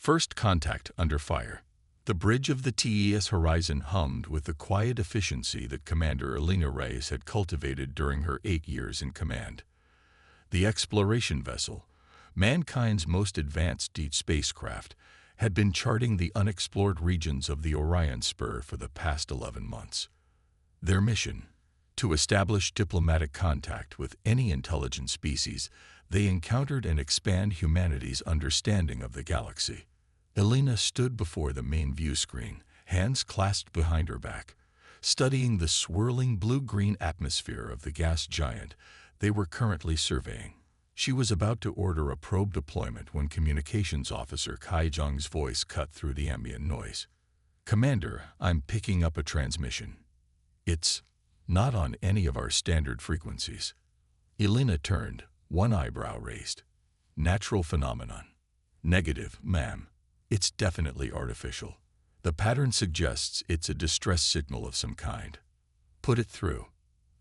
First contact under fire. The bridge of the TES Horizon hummed with the quiet efficiency that Commander Elena Reyes had cultivated during her 8 years in command. The exploration vessel, mankind's most advanced deep spacecraft, had been charting the unexplored regions of the Orion Spur for the past 11 months. Their mission: to establish diplomatic contact with any intelligent species they encountered and expand humanity's understanding of the galaxy. Elena stood before the main view screen, hands clasped behind her back, studying the swirling blue-green atmosphere of the gas giant they were currently surveying. She was about to order a probe deployment when Communications Officer Kai Zhang's voice cut through the ambient noise. "Commander, I'm picking up a transmission. It's not on any of our standard frequencies." Elena turned, one eyebrow raised. "Natural phenomenon." "Negative, ma'am. It's definitely artificial. The pattern suggests it's a distress signal of some kind." "Put it through."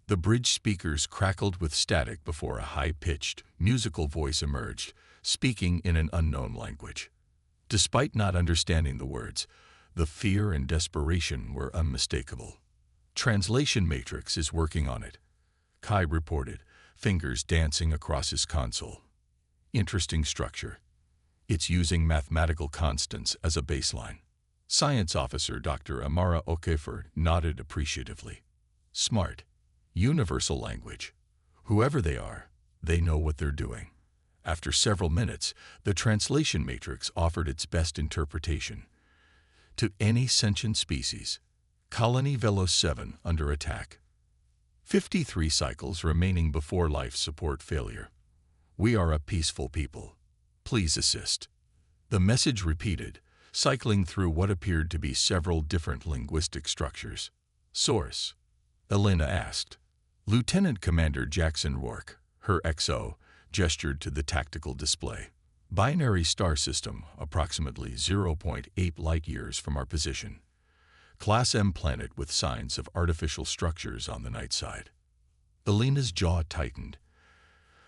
The bridge speakers crackled with static before a high-pitched, musical voice emerged, speaking in an unknown language. Despite not understanding the words, the fear and desperation were unmistakable. "Translation matrix is working on it," Kai reported, fingers dancing across his console. "Interesting structure. It's using mathematical constants as a baseline." Science Officer Dr. Amara Okafor nodded appreciatively. "Smart. Universal language. Whoever they are, they know what they're doing." After several minutes, the translation matrix offered its best interpretation. "To any sentient species. Colony Velos 7 under attack. 53 cycles remaining before life support failure. We are a peaceful people. Please assist." The message repeated, cycling through what appeared to be several different linguistic structures. "Source?" Elena asked. Lieutenant Commander Jackson Rourke, her XO, gestured to the tactical display. "Binary star system, approximately 0.8 light-years from our position. Class M planet with signs of artificial structures on the night side." Elena's jaw tightened.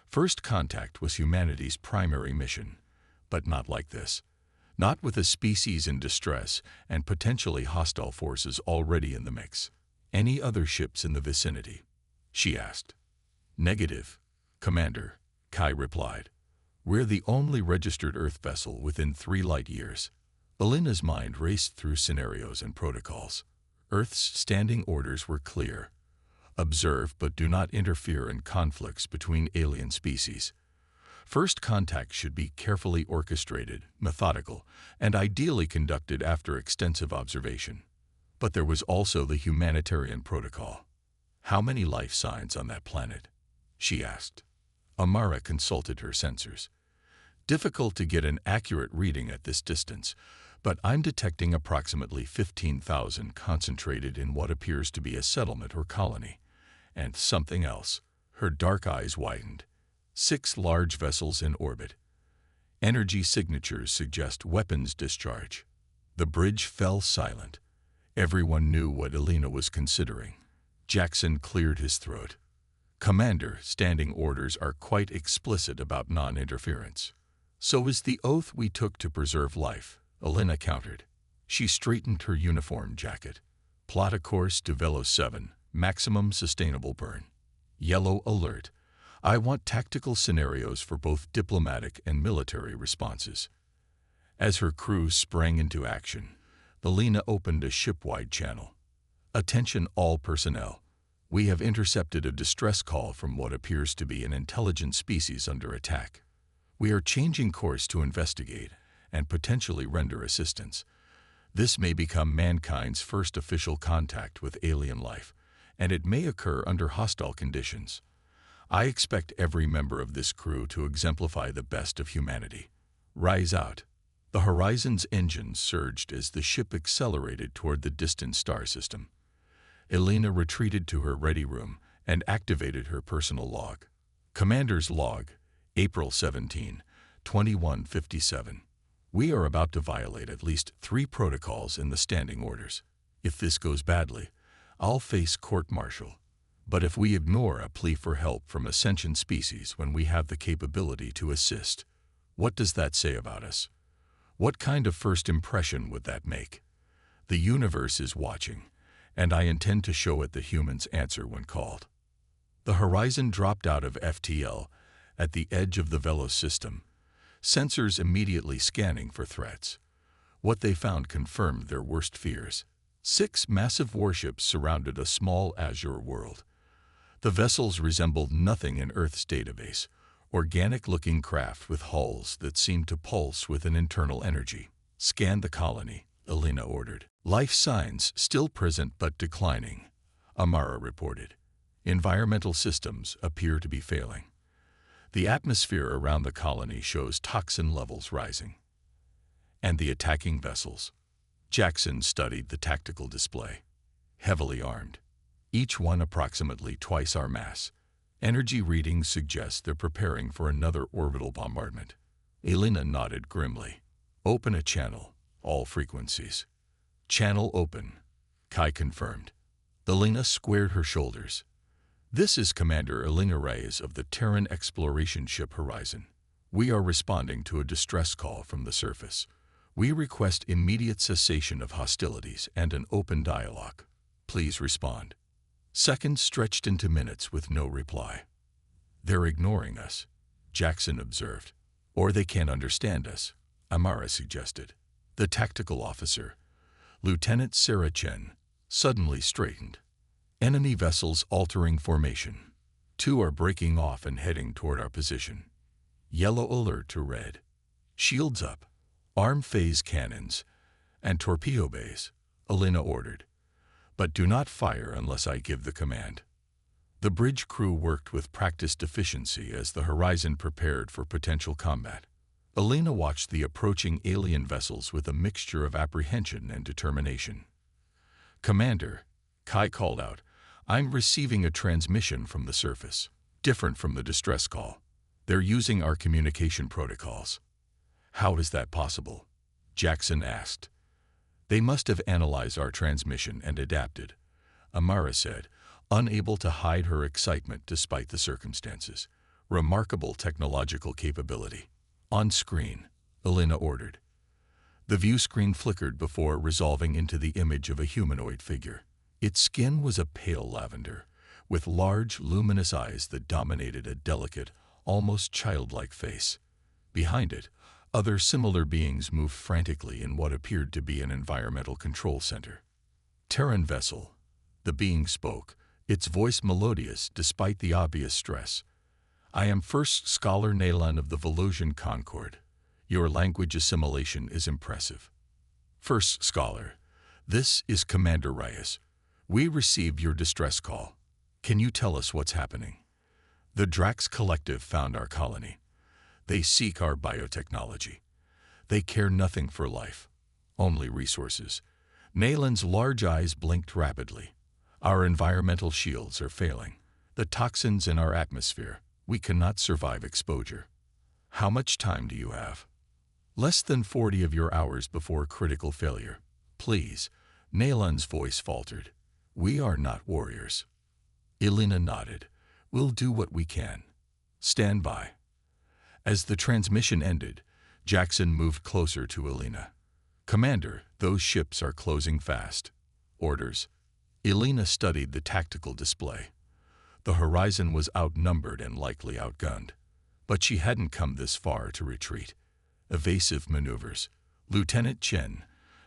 First contact was humanity's primary mission, but not like this. Not with a species in distress and potentially hostile forces already in the mix. "Any other ships in the vicinity?" she asked. "Negative, Commander," Kai replied. "We're the only registered Earth vessel within 3 light-years. Elena's mind raced through scenarios and protocols. Earth's standing orders were clear. Observe but do not interfere in conflicts between alien species. First contact should be carefully orchestrated, methodical, and ideally conducted after extensive observation. But there was also the humanitarian protocol. "How many life signs on that planet?" she asked. Amara consulted her sensors. "Difficult to get an accurate reading at this distance, but I'm detecting approximately 15,000 concentrated in what appears to be a settlement or colony. And something else." Her dark eyes widened. 6 large vessels in orbit. Energy signatures suggest weapons discharge." The bridge fell silent. Everyone knew what Elena was considering. Jackson cleared his throat. "Commander, standing orders are quite explicit about non-interference." "So is the oath we took to preserve life," Elena countered. She straightened her uniform jacket. "Plot a course to Velos 7, maximum sustainable burn. Yellow alert. I want tactical scenarios for both diplomatic and military responses." As her crew sprang into action, Elena opened a ship-wide channel. "Attention all personnel. We have intercepted a distress call from what appears to be an intelligent species under attack. We are changing course to investigate and potentially render assistance. This may become mankind's first official contact with alien life, and it may occur under hostile conditions. I expect every member of this crew to exemplify the best of humanity. Rise out." The Horizon's engines surged as the ship accelerated toward the distant star system. Elena retreated to her ready room and activated her personal log. "Commander's log, April 17, 2157. We are about to violate at least 3 protocols in the standing orders. If this goes badly, I'll face court-martial. But if we ignore a plea for help from a sentient species when we have the capability to assist, what does that say about us? What kind of first impression would that make? The universe is watching, and I intend to show it the humans' answer when called. The Horizon dropped out of FTL at the edge of the Velos system, sensors immediately scanning for threats. What they found confirmed their worst fears. 6 massive warships surrounded a small azure world. The vessels resembled nothing in Earth's database, organic-looking craft with hulls that seemed to pulse with an internal energy. "Scan the colony," Elena ordered. "Life signs still present but declining," Amara reported. "Environmental systems appear to be failing. The atmosphere around the colony shows toxin levels rising." "And the attacking vessels?" Jackson studied the tactical display. "Heavily armed. Each one approximately twice our mass. Energy readings suggest they're preparing for another orbital bombardment." Elena nodded grimly. "Open a channel, all frequencies." "Channel open," Kai confirmed. Elena squared her shoulders. "This is Commander Elena Reyes of the Terran exploration ship Horizon. We are responding to a distress call from the surface. We request immediate cessation of hostilities and an open dialogue. Please respond." Seconds stretched into minutes with no reply. "They're ignoring us," Jackson observed. "Or they can't understand us," Amara suggested. The tactical officer, Lieutenant Sarah Chen, suddenly straightened. "Enemy vessels altering formation. 2 are breaking off and heading toward our position. Yellow alert to red. Shields up. Arm phase cannons and torpedo bays," Elena ordered. "But do not fire unless I give the command." The bridge crew worked with practiced efficiency as the Horizon prepared for potential combat. Elena watched the approaching alien vessels with a mixture of apprehension and determination. "Commander," Kai called out, "I'm receiving a transmission from the surface, different from the distress call. They're using our communication protocols." "How is that possible?" Jackson asked. "They must have analyzed our transmission and adapted," Amara said, unable to hide her excitement despite the circumstances. "Remarkable technological capability." "On screen," Elena ordered. The view screen flickered before resolving into the image of a humanoid figure. Its skin was a pale lavender, with large, luminous eyes that dominated a delicate, almost childlike face. Behind it, other similar beings moved frantically in what appeared to be an environmental control center. "Terran vessel," the being spoke, its voice melodious despite the obvious stress. "I am First Scholar Nalan of the Velusian Concord. Your language assimilation is impressive." "First Scholar, this is Commander Reyes. We received your distress call. Can you tell us what's happening?" "The Drax Collective found our colony. They seek our biotechnology. They care nothing for life, only resources." Nalan's large eyes blinked rapidly. "Our environmental shields are failing. The toxins in our atmosphere, we cannot survive exposure." "How much time do you have?" "Less than 40 of your hours before critical failure. Please," Nalan's voice faltered. "We are not warriors." Elena nodded. "We'll do what we can. Stand by." As the transmission ended, Jackson moved closer to Elena. "Commander, those ships are closing fast." "Orders." Elena studied the tactical display. The Horizon was outnumbered and likely outgunned. But she hadn't come this far to retreat. "Evasive maneuvers. Lieutenant Chen,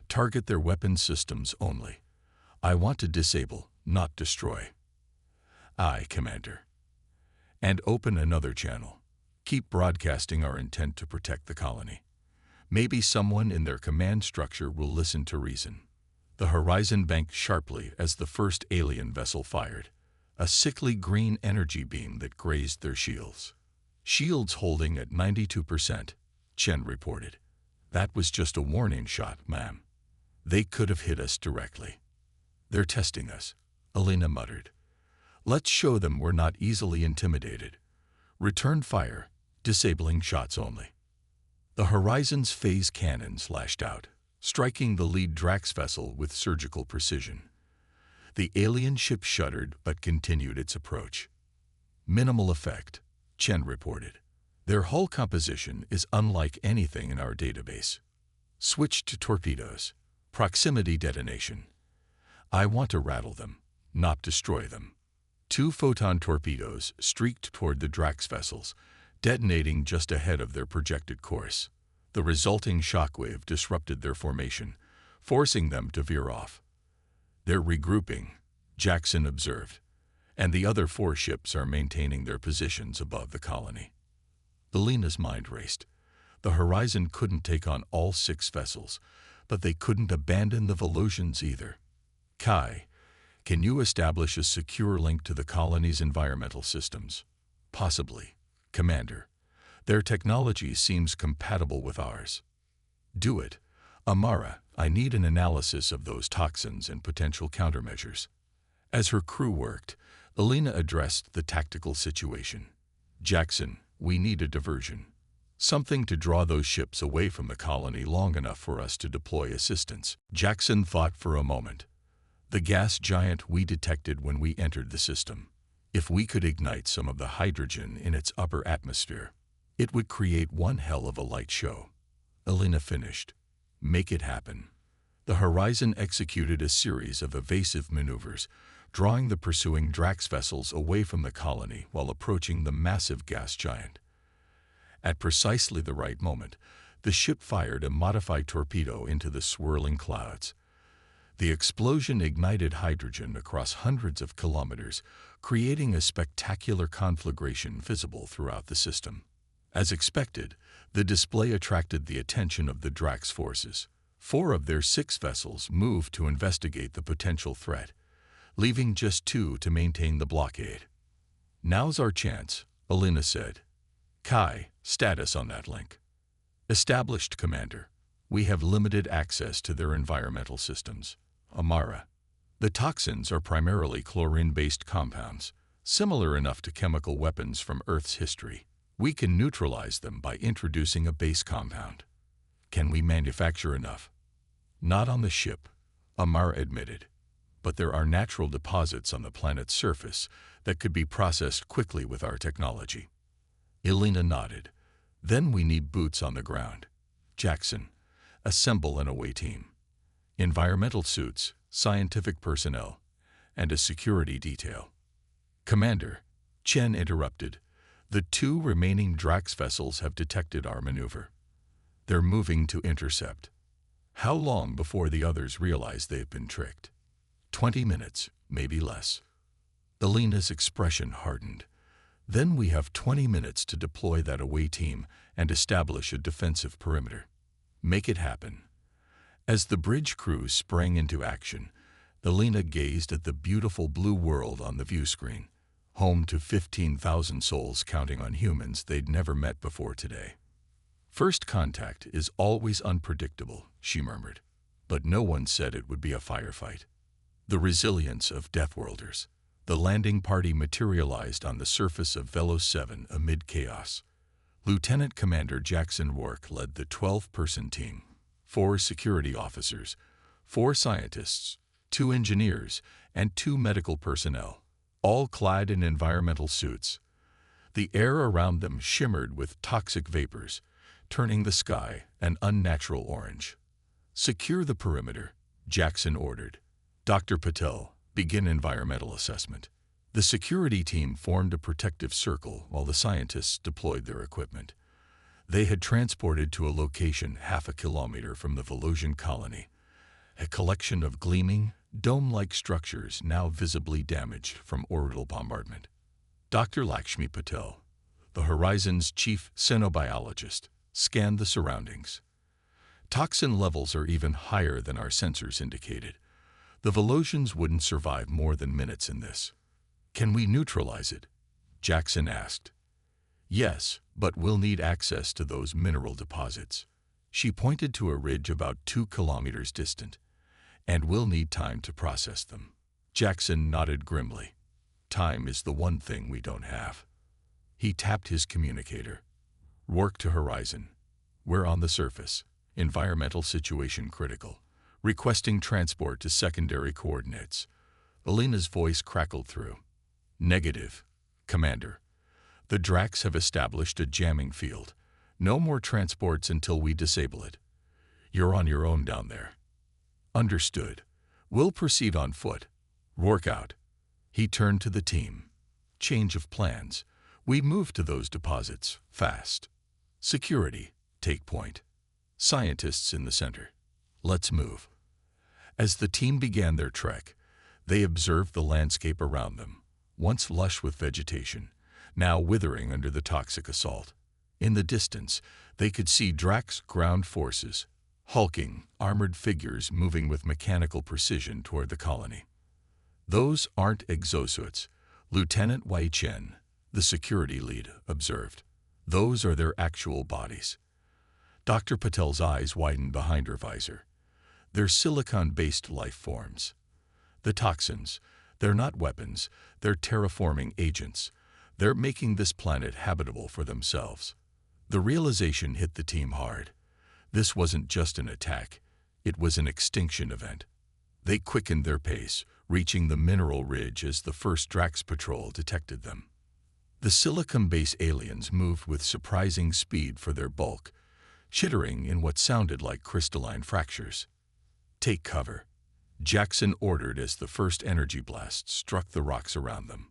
target their weapon systems only. I want to disable, not destroy." "Aye, Commander." "And open another channel. Keep broadcasting our intent to protect the colony. Maybe someone in their command structure will listen to reason." The Horizon banked sharply as the first alien vessel fired, a sickly green energy beam that grazed their shields. "Shields holding at 92%, Chen reported. "That was just a warning shot, ma'am. They could have hit us directly." "They're testing us," Elena muttered. "Let's show them we're not easily intimidated. Return fire, disabling shots only." The Horizon's phase cannons lashed out, striking the lead Drax vessel with surgical precision. The alien ship shuddered but continued its approach. "Minimal effect," Chen reported. "Their hull composition is unlike anything in our database." Switch to torpedoes. Proximity detonation. I want to rattle them, not destroy them. 2 photon torpedoes streaked toward the Drax vessels, detonating just ahead of their projected course. The resulting shockwave disrupted their formation, forcing them to veer off. They're regrouping, Jackson observed, and the other 4 ships are maintaining their positions above the colony. Alina's mind raced. The Horizon couldn't take on all 6 vessels, but they couldn't abandon the Volusians either. Kai, can you establish a secure link to the colony's environmental systems? Possibly, Commander. Their technology seems compatible with ours. Do it. Amara, I need an analysis of those toxins and potential countermeasures. As her crew worked, Alina addressed the tactical situation. Jackson, we need a diversion. Something to draw those ships away from the colony long enough for us to deploy assistance. Jackson thought for a moment. The gas giant we detected when we entered the system. If we could ignite some of the hydrogen in its upper atmosphere, it would create one hell of a light show. Alina finished. Make it happen. The Horizon executed a series of evasive maneuvers, drawing the pursuing Drax vessels away from the colony while approaching the massive gas giant. At precisely the right moment, the ship fired a modified torpedo into the swirling clouds. The explosion ignited hydrogen across hundreds of kilometers, creating a spectacular conflagration visible throughout the system. As expected, the display attracted the attention of the Drax forces. 4 of their 6 vessels moved to investigate the potential threat, leaving just 2 to maintain the blockade. Now's our chance, Alina said. Kai, status on that link. Established, Commander. We have limited access to their environmental systems. Amara. The toxins are primarily chlorine-based compounds, similar enough to chemical weapons from Earth's history. We can neutralize them by introducing a base compound. Can we manufacture enough? Not on the ship, Amara admitted, but there are natural deposits on the planet's surface that could be processed quickly with our technology. Alina nodded. Then we need boots on the ground. Jackson, assemble an away team. Environmental suits, scientific personnel, and a security detail. Commander, Chen interrupted. The 2 remaining Drax vessels have detected our maneuver. They're moving to intercept. How long before the others realize they've been tricked? 20 minutes, maybe less. Alina's expression hardened. Then we have 20 minutes to deploy that away team and establish a defensive perimeter. Make it happen. As the bridge crew sprang into action, Alina gazed at the beautiful blue world on the view screen, home to 15,000 souls counting on humans they'd never met before today. First contact is always unpredictable, she murmured, but no one said it would be a firefight. The resilience of Deathworlders. The landing party materialized on the surface of Velos 7 amid chaos. Lieutenant Commander Jackson Rourke led the 12-person team, 4 security officers, 4 scientists, 2 engineers, and 2 medical personnel, all clad in environmental suits. The air around them shimmered with toxic vapors, turning the sky an unnatural orange. Secure the perimeter, Jackson ordered. Dr. Patel, begin environmental assessment. The security team formed a protective circle while the scientists deployed their equipment. They had transported to a location half a kilometer from the Volusian colony, a collection of gleaming, dome-like structures now visibly damaged from orbital bombardment. Dr. Lakshmi Patel, the Horizon's chief xenobiologist, scanned the surroundings. Toxin levels are even higher than our sensors indicated. The Volusians wouldn't survive more than minutes in this. Can we neutralize it? Jackson asked. Yes, but we'll need access to those mineral deposits. She pointed to a ridge about 2 kilometers distant. And we'll need time to process them. Jackson nodded grimly. Time is the one thing we don't have. He tapped his communicator. Rourke to Horizon. We're on the surface. Environmental situation critical. Requesting transport to secondary coordinates. Alina's voice crackled through. Negative, Commander. The Drax have established a jamming field. No more transports until we disable it. You're on your own down there. Understood. We'll proceed on foot. Rourke out. He turned to the team. Change of plans. We move to those deposits, fast. Security, take point. Scientists in the center. Let's move. As the team began their trek, they observed the landscape around them, once lush with vegetation, now withering under the toxic assault. In the distance, they could see Drax's ground forces, hulking, armored figures moving with mechanical precision toward the colony. Those aren't exosuits, Lieutenant Wei Chen, the security lead, observed. Those are their actual bodies. Dr. Patel's eyes widened behind her visor. They're silicon-based life forms. The toxins, they're not weapons, they're terraforming agents. They're making this planet habitable for themselves. The realization hit the team hard. This wasn't just an attack, it was an extinction event. They quickened their pace, reaching the mineral ridge as the first Drax patrol detected them. The silicon-based aliens moved with surprising speed for their bulk, chittering in what sounded like crystalline fractures. Take cover, Jackson ordered as the first energy blast struck the rocks around them.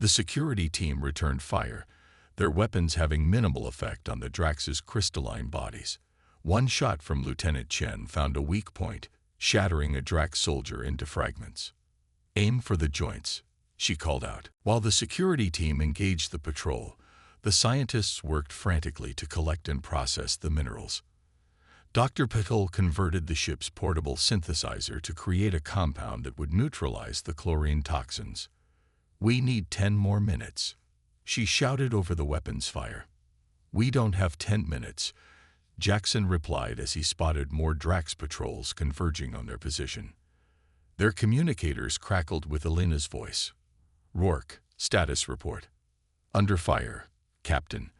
The security team returned fire, their weapons having minimal effect on the Drax's crystalline bodies. One shot from Lieutenant Chen found a weak point, shattering a Drax soldier into fragments. Aim for the joints, she called out. While the security team engaged the patrol, the scientists worked frantically to collect and process the minerals. Dr. Patel converted the ship's portable synthesizer to create a compound that would neutralize the chlorine toxins. We need 10 more minutes, she shouted over the weapons fire. We don't have 10 minutes, Jackson replied as he spotted more Drax patrols converging on their position. Their communicators crackled with Elena's voice. Rourke, status report. Under fire, Captain.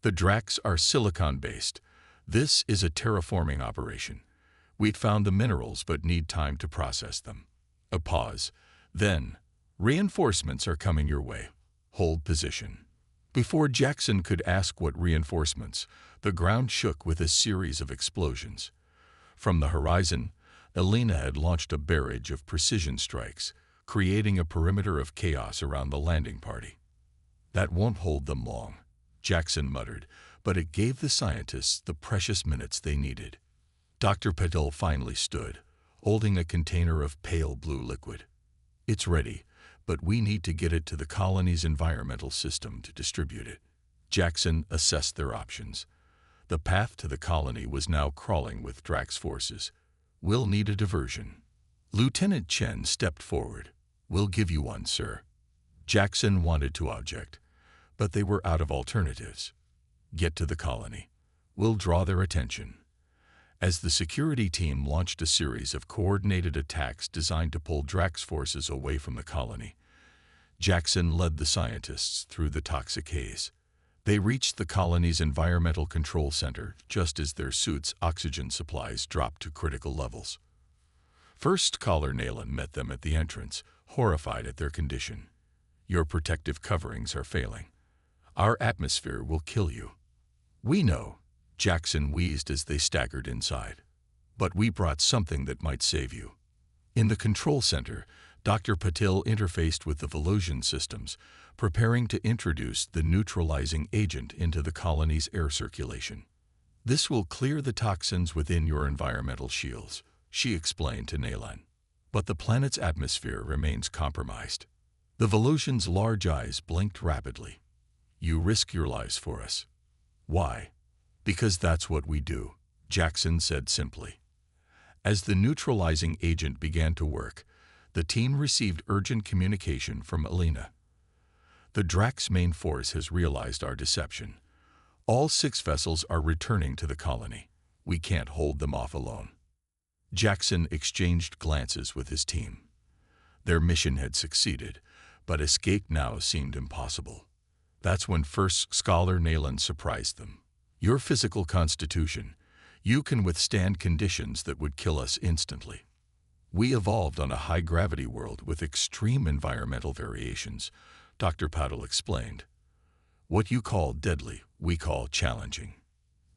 The Drax are silicon-based. This is a terraforming operation. We'd found the minerals but need time to process them. A pause. Then, reinforcements are coming your way. Hold position. Before Jackson could ask what reinforcements, the ground shook with a series of explosions. From the horizon, Elena had launched a barrage of precision strikes, creating a perimeter of chaos around the landing party. That won't hold them long, Jackson muttered, but it gave the scientists the precious minutes they needed. Dr. Patel finally stood, holding a container of pale blue liquid. It's ready, but we need to get it to the colony's environmental system to distribute it. Jackson assessed their options. The path to the colony was now crawling with Drax forces. We'll need a diversion. Lieutenant Chen stepped forward. We'll give you one, sir. Jackson wanted to object, but they were out of alternatives. Get to the colony. We'll draw their attention. As the security team launched a series of coordinated attacks designed to pull Drax forces away from the colony, Jackson led the scientists through the toxic haze. They reached the colony's environmental control center just as their suits' oxygen supplies dropped to critical levels. First Caller Nayland met them at the entrance, horrified at their condition. Your protective coverings are failing. Our atmosphere will kill you. We know, Jackson wheezed as they staggered inside. But we brought something that might save you. In the control center, Dr. Patel interfaced with the Volusian systems, preparing to introduce the neutralizing agent into the colony's air circulation. This will clear the toxins within your environmental shields, she explained to Nayland. But the planet's atmosphere remains compromised. The Volusian's large eyes blinked rapidly. You risk your lives for us. Why? Because that's what we do, Jackson said simply. As the neutralizing agent began to work, the team received urgent communication from Elena. The Drax main force has realized our deception. All 6 vessels are returning to the colony. We can't hold them off alone. Jackson exchanged glances with his team. Their mission had succeeded, but escape now seemed impossible. That's when First Scholar Nayland surprised them. Your physical constitution, you can withstand conditions that would kill us instantly. We evolved on a high-gravity world with extreme environmental variations, Dr. Patel explained. What you call deadly, we call challenging.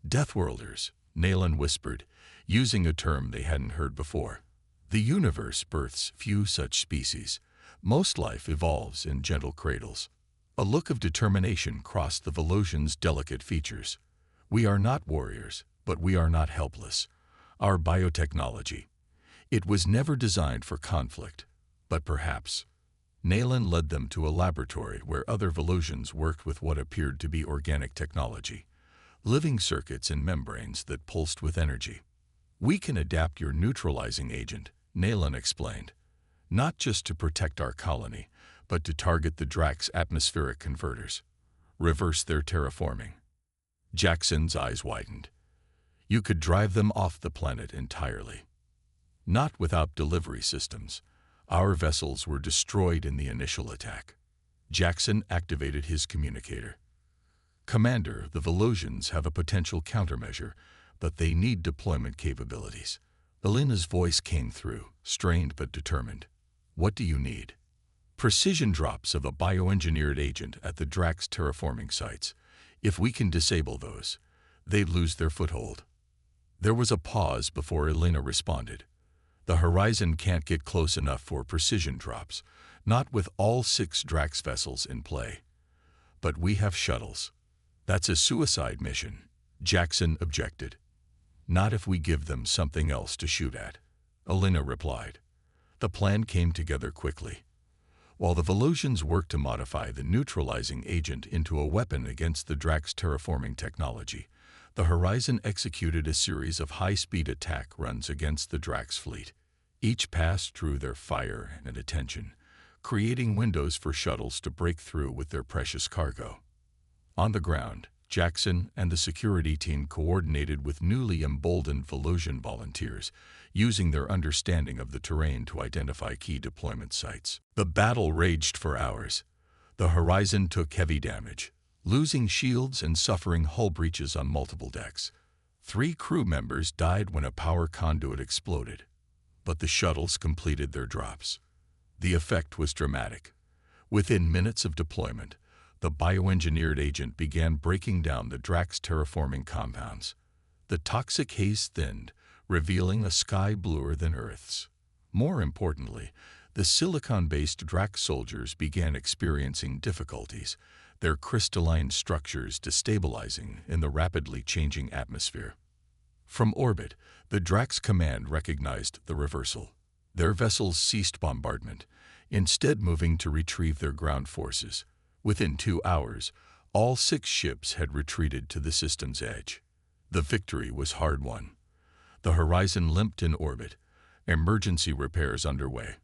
Deathworlders, Nayland whispered. using a term they hadn't heard before. The universe births few such species. Most life evolves in gentle cradles. A look of determination crossed the Volosian's delicate features. We are not warriors, but we are not helpless. Our biotechnology. It was never designed for conflict, but perhaps. Nayland led them to a laboratory where other Volosians worked with what appeared to be organic technology, living circuits and membranes that pulsed with energy. We can adapt your neutralizing agent, Nayland explained, not just to protect our colony, but to target the Drax atmospheric converters, reverse their terraforming. Jackson's eyes widened. You could drive them off the planet entirely. Not without delivery systems. Our vessels were destroyed in the initial attack. Jackson activated his communicator. Commander, the Volosians have a potential countermeasure, but they need deployment capabilities. Elena's voice came through, strained but determined. What do you need? Precision drops of a bioengineered agent at the Drax terraforming sites. If we can disable those, they'd lose their foothold. There was a pause before Elena responded. The horizon can't get close enough for precision drops, not with all 6 Drax vessels in play. But we have shuttles. That's a suicide mission, Jackson objected. Not if we give them something else to shoot at, Elena replied. The plan came together quickly. While the Volosians worked to modify the neutralizing agent into a weapon against the Drax terraforming technology, the Horizon executed a series of high-speed attack runs against the Drax fleet. Each passed through their fire and attention, creating windows for shuttles to break through with their precious cargo. On the ground, Jackson and the security team coordinated with newly emboldened Volosian volunteers, using their understanding of the terrain to identify key deployment sites. The battle raged for hours. The Horizon took heavy damage, losing shields and suffering hull breaches on multiple decks. 3 crew members died when a power conduit exploded, but the shuttles completed their drops. The effect was dramatic. Within minutes of deployment, the bioengineered agent began breaking down the Drax terraforming compounds. The toxic haze thinned, revealing a sky bluer than Earth's. More importantly, the silicon-based Drax soldiers began experiencing difficulties, their crystalline structures destabilizing in the rapidly changing atmosphere. From orbit, the Drax command recognized the reversal. Their vessels ceased bombardment, instead moving to retrieve their ground forces. Within 2 hours, all 6 ships had retreated to the system's edge. The victory was hard-won. The Horizon limped in orbit, emergency repairs underway.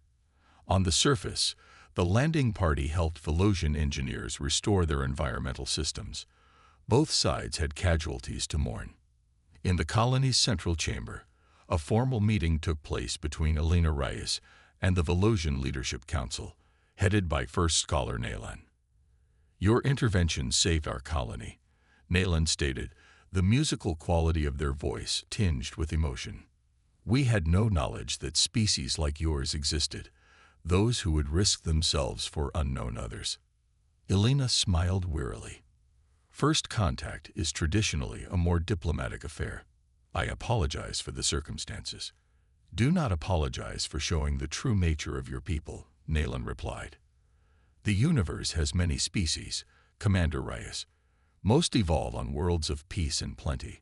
On the surface, the landing party helped Volosian engineers restore their environmental systems. Both sides had casualties to mourn. In the colony's central chamber, a formal meeting took place between Elena Reyes and the Volosian Leadership Council, headed by First Scholar Nayland. Your intervention saved our colony, Nayland stated, the musical quality of their voice tinged with emotion. We had no knowledge that species like yours existed, those who would risk themselves for unknown others. Elena smiled wearily. First contact is traditionally a more diplomatic affair. I apologize for the circumstances. Do not apologize for showing the true nature of your people, Nayland replied. The universe has many species, Commander Reyes. Most evolve on worlds of peace and plenty.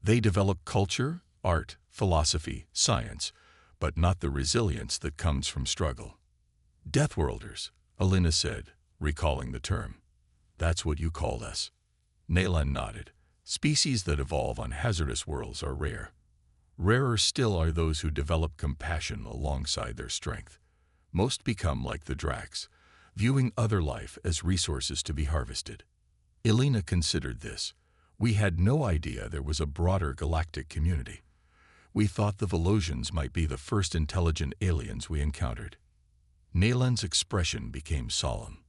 They develop culture, art, philosophy, science, but not the resilience that comes from struggle. Deathworlders, Elena said, recalling the term. That's what you called us. Nayland nodded. Species that evolve on hazardous worlds are rare. Rarer still are those who develop compassion alongside their strength. Most become like the Drax, viewing other life as resources to be harvested. Elena considered this. We had no idea there was a broader galactic community. We thought the Volosians might be the first intelligent aliens we encountered. Nayland's expression became solemn.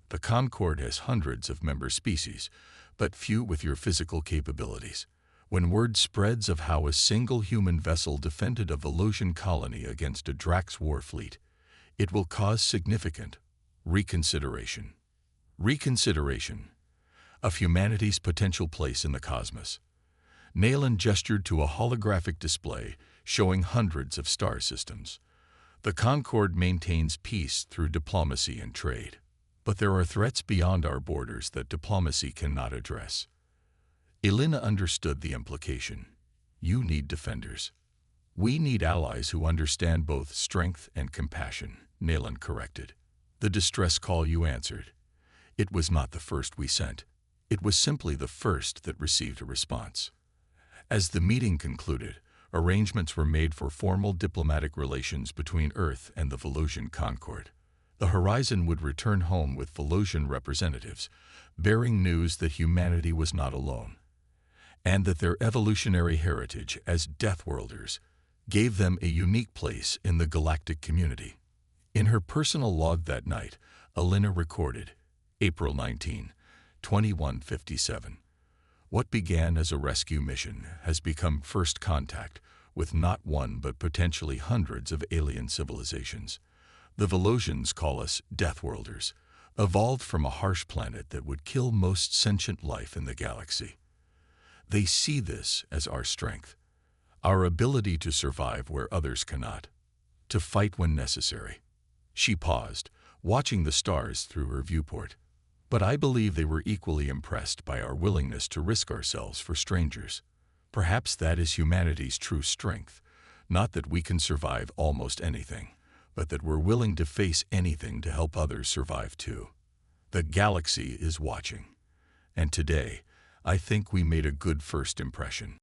The Concord has hundreds of member species, but few with your physical capabilities. When word spreads of how a single human vessel defended a Volosian colony against a Drax war fleet, it will cause significant reconsideration. Reconsideration of humanity's potential place in the cosmos. Nayland gestured to a holographic display showing hundreds of star systems. The Concord maintains peace through diplomacy and trade. But there are threats beyond our borders that diplomacy cannot address. Elena understood the implication. You need defenders. We need allies who understand both strength and compassion, Nayland corrected. The distress call you answered. It was not the first we sent. It was simply the first that received a response. As the meeting concluded, arrangements were made for formal diplomatic relations between Earth and the Volusian Concord. The Horizon would return home with Volusian representatives, bearing news that humanity was not alone, and that their evolutionary heritage as Deathworlders gave them a unique place in the galactic community. In her personal log that night, Elena recorded, April 19, 2157. What began as a rescue mission has become first contact with not one but potentially hundreds of alien civilizations. The Volusians call us Deathworlders, evolved from a harsh planet that would kill most sentient life in the galaxy. They see this as our strength, our ability to survive where others cannot, to fight when necessary. She paused, watching the stars through her viewport. But I believe they were equally impressed by our willingness to risk ourselves for strangers. Perhaps that is humanity's true strength, not that we can survive almost anything, but that we're willing to face anything to help others survive too. The galaxy is watching, and today, I think we made a good first impression.